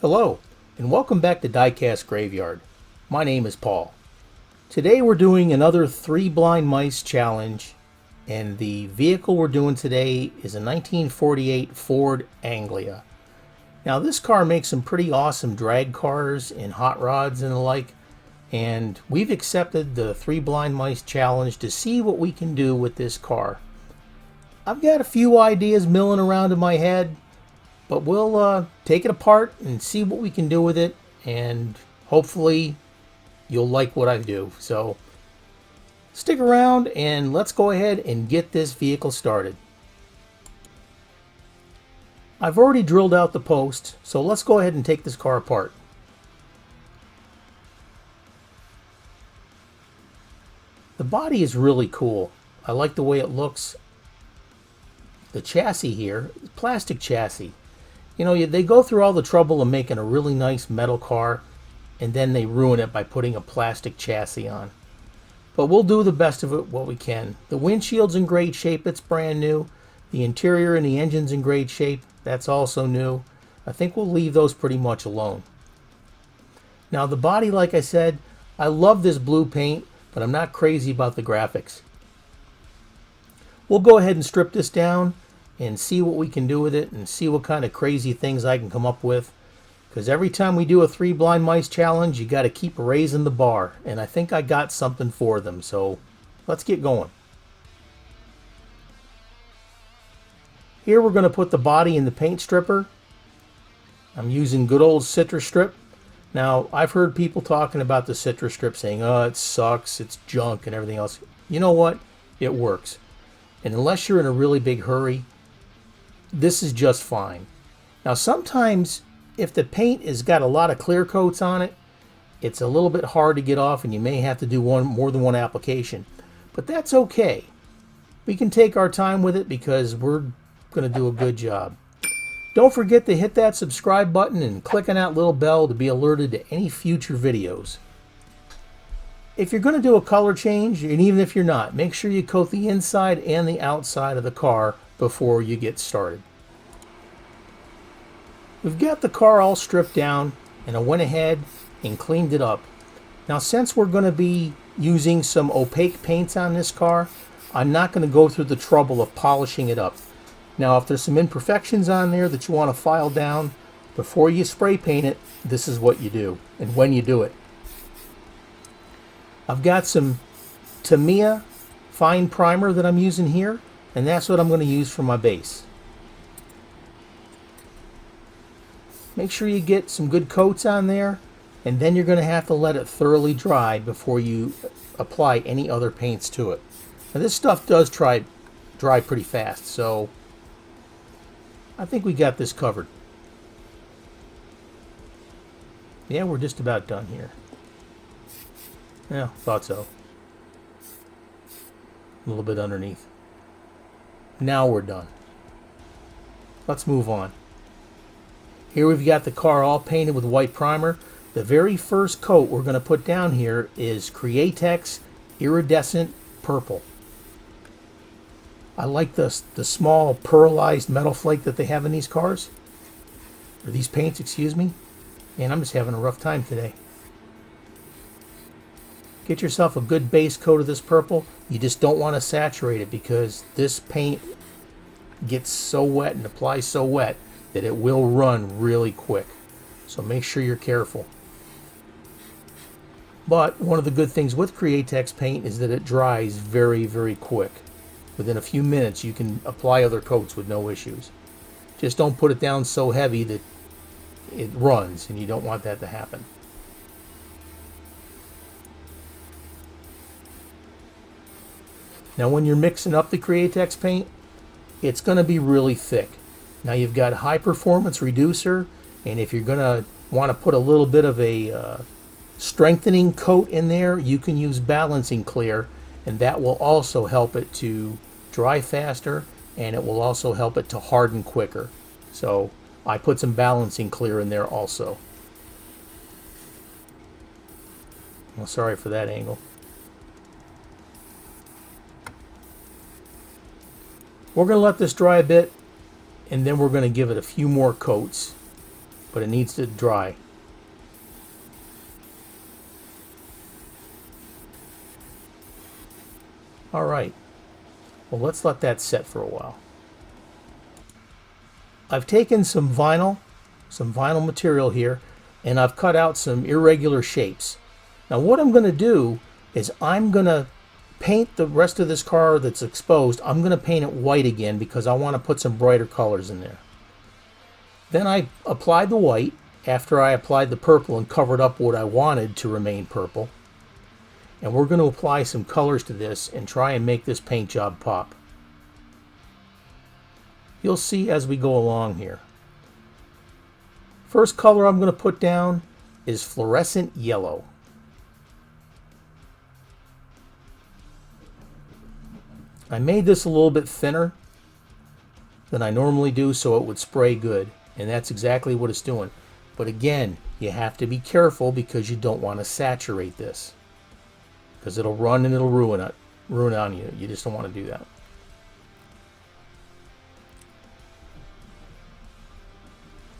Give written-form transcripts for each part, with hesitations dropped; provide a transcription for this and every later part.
Hello, and welcome back to Diecast Graveyard. My name is Paul. Today we're doing another 3 blind mice challenge, and the vehicle we're doing today is a 1948 Ford Anglia. Now this car makes some pretty awesome drag cars and hot rods and the like, and we've accepted the 3 blind mice challenge to see what we can do with this car. I've got a few ideas milling around in my head, but we'll take it apart and see what we can do with it, and hopefully you'll like what I do. So stick around and let's go ahead and get this vehicle started. I've already drilled out the post, so let's go ahead and take this car apart. The body is really cool. I like the way it looks. The chassis here, plastic chassis. You know, they go through all the trouble of making a really nice metal car, and then they ruin it by putting a plastic chassis on. But we'll do the best of it what we can. The windshield's in great shape, it's brand new. The interior and the engine's in great shape, that's also new. I think we'll leave those pretty much alone. Now the body, like I said, I love this blue paint, but I'm not crazy about the graphics. We'll go ahead and strip this down and see what we can do with it and see what kind of crazy things I can come up with. Because every time we do a 3 blind mice challenge, you got to keep raising the bar. And I think I got something for them. So let's get going. Here we're going to put the body in the paint stripper. I'm using good old citrus strip. Now I've heard people talking about the citrus strip saying, oh, it sucks, it's junk and everything else. You know what? It works. And unless you're in a really big hurry, this is just fine. Now sometimes if the paint has got a lot of clear coats on it, it's a little bit hard to get off and you may have to do more than one application. But that's okay. We can take our time with it because we're going to do a good job. Don't forget to hit that subscribe button and click on that little bell to be alerted to any future videos. If you're going to do a color change, and even if you're not, make sure you coat the inside and the outside of the car before you get started. We've got the car all stripped down, and I went ahead and cleaned it up. Now since we're going to be using some opaque paints on this car, I'm not going to go through the trouble of polishing it up. Now if there's some imperfections on there that you want to file down, before you spray paint it, this is what you do, and when you do it. I've got some Tamiya fine primer that I'm using here, and that's what I'm going to use for my base. Make sure you get some good coats on there, and then you're going to have to let it thoroughly dry before you apply any other paints to it. Now this stuff does dry pretty fast, so I think we got this covered. Yeah, we're just about done here. Yeah, thought so. A little bit underneath. Now we're done. Let's move on. Here we've got the car all painted with white primer. The very first coat we're going to put down here is Createx Iridescent Purple. I like the small pearlized metal flake that they have in these cars. Or these paints, excuse me. And I'm just having a rough time today. Get yourself a good base coat of this purple. You just don't want to saturate it because this paint gets so wet and applies so wet that it will run really quick. So make sure you're careful. But one of the good things with Createx paint is that it dries very, very quick. Within a few minutes you can apply other coats with no issues. Just don't put it down so heavy that it runs, and you don't want that to happen. Now when you're mixing up the Createx paint, it's going to be really thick. Now you've got a high performance reducer, and if you're going to want to put a little bit of a strengthening coat in there, you can use balancing clear, and that will also help it to dry faster, and it will also help it to harden quicker. So I put some balancing clear in there also. Well, sorry for that angle. We're going to let this dry a bit, and then we're going to give it a few more coats but it needs to dry. All right, well, let's let that set for a while. I've taken some vinyl material here, and I've cut out some irregular shapes. Now what I'm going to do is I'm going to paint the rest of this car that's exposed. I'm going to paint it white again because I want to put some brighter colors in there. Then I applied the white after I applied the purple and covered up what I wanted to remain purple. And we're going to apply some colors to this and try and make this paint job pop. You'll see as we go along here. First color I'm going to put down is fluorescent yellow. I made this a little bit thinner than I normally do so it would spray good, and that's exactly what it's doing. But again, you have to be careful because you don't want to saturate this, because it'll run and it'll ruin on you. You just don't want to do that.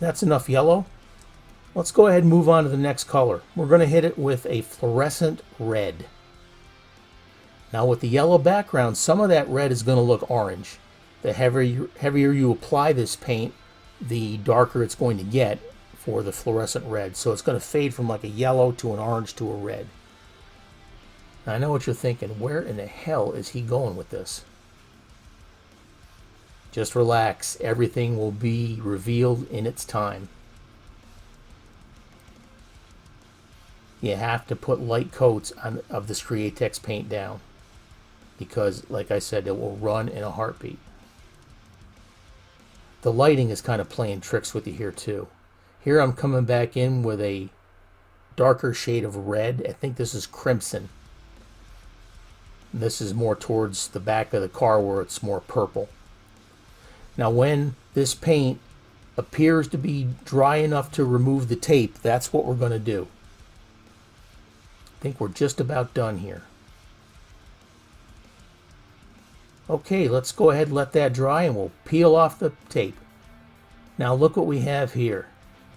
That's enough yellow. Let's go ahead and move on to the next color. We're going to hit it with a fluorescent red. Now with the yellow background, some of that red is going to look orange. The heavier you apply this paint, the darker it's going to get for the fluorescent red. So it's going to fade from like a yellow to an orange to a red. Now I know what you're thinking, where in the hell is he going with this? Just relax, everything will be revealed in its time. You have to put light coats of this Createx paint down, because like I said, it will run in a heartbeat. The lighting is kind of playing tricks with you here too. Here I'm coming back in with a darker shade of red. I think this is crimson. This is more towards the back of the car where it's more purple. Now when this paint appears to be dry enough to remove the tape, that's what we're going to do. I think we're just about done here. Okay, let's go ahead and let that dry and we'll peel off the tape. Now look what we have here.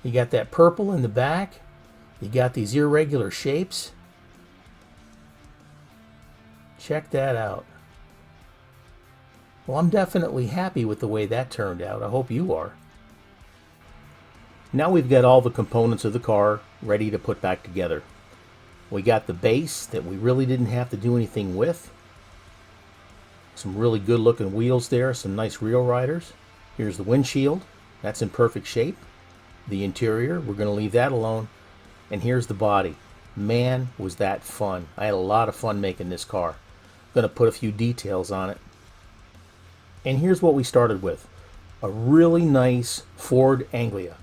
You got that purple in the back. You got these irregular shapes. Check that out. Well, I'm definitely happy with the way that turned out. I hope you are. Now we've got all the components of the car ready to put back together. We got the base that we really didn't have to do anything with. Some really good looking wheels there, some nice rear riders. Here's the windshield, that's in perfect shape. The interior, we're going to leave that alone. And here's the body. Man, was that fun. I had a lot of fun making this car. I'm going to put a few details on it. And here's what we started with. A really nice Ford Anglia.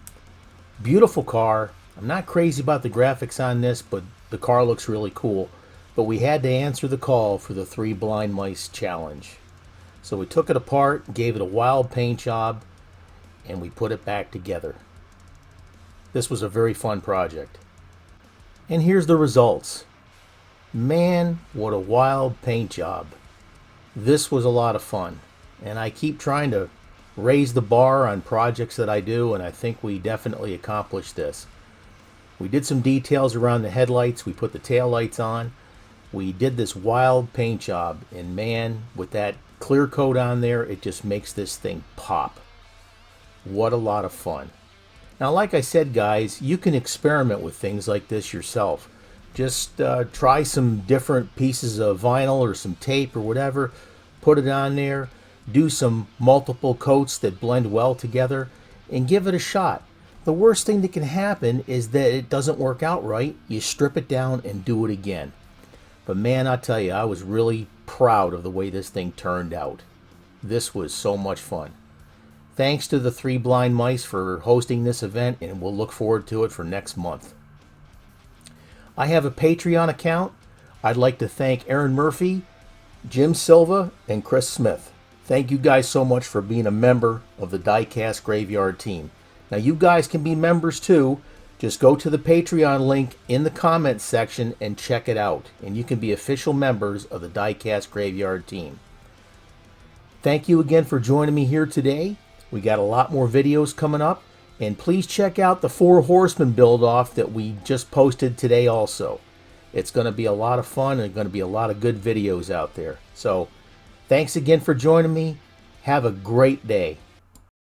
Beautiful car. I'm not crazy about the graphics on this, but the car looks really cool. But we had to answer the call for the 3 blind mice challenge. So we took it apart, gave it a wild paint job, and we put it back together. This was a very fun project. And here's the results. Man, what a wild paint job. This was a lot of fun. And I keep trying to raise the bar on projects that I do, and I think we definitely accomplished this. We did some details around the headlights. We put the tail lights on. We did this wild paint job, and man, with that clear coat on there, it just makes this thing pop. What a lot of fun. Now, like I said, guys, you can experiment with things like this yourself. Just try some different pieces of vinyl or some tape or whatever, put it on there, do some multiple coats that blend well together, and give it a shot. The worst thing that can happen is that it doesn't work out right. You strip it down and do it again. But man, I tell you, I was really proud of the way this thing turned out. This was so much fun. Thanks to the 3 blind mice for hosting this event, and we'll look forward to it for next month. I have a Patreon account. I'd like to thank Aaron Murphy, Jim Silva, and Chris Smith. Thank you guys so much for being a member of the Diecast Graveyard team. Now you guys can be members too. Just go to the Patreon link in the comments section and check it out. And you can be official members of the Diecast Graveyard team. Thank you again for joining me here today. We got a lot more videos coming up. And please check out the Four Horsemen build-off that we just posted today also. It's going to be a lot of fun and going to be a lot of good videos out there. So, thanks again for joining me. Have a great day.